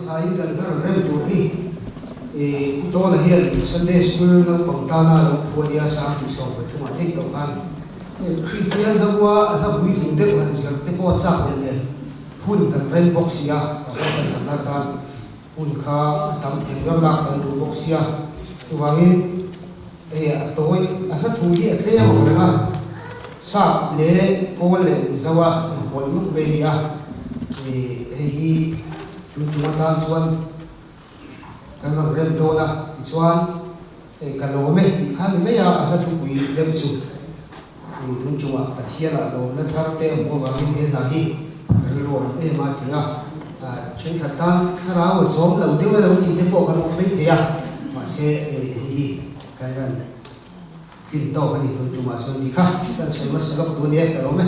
sai kan kan rem tu hi to la hian Sunday school no pangtana lo phodia sa ti so ba thuma tik to kan Christian dawa ada bui jing de han sia te po cha ko le hun kan ren box ya so fa san na tan hun kha tam theng ro la kan du box ya chu wangin atoi a thu hi a tle mo na sa le ko le zawa ko nu be ya hi tu tan chuan kan mang rem do na ti chuan kalome khan me ya a thu bui dem chu thung chunga pathian la lo na thar te mo wa min he na hi ro ma ti na chen khatan khara wa som lo de lo ti te po kan me te ya ma se hi kan tin to ni thung chunga son di kha kan se ma se ga tu ne ka lo me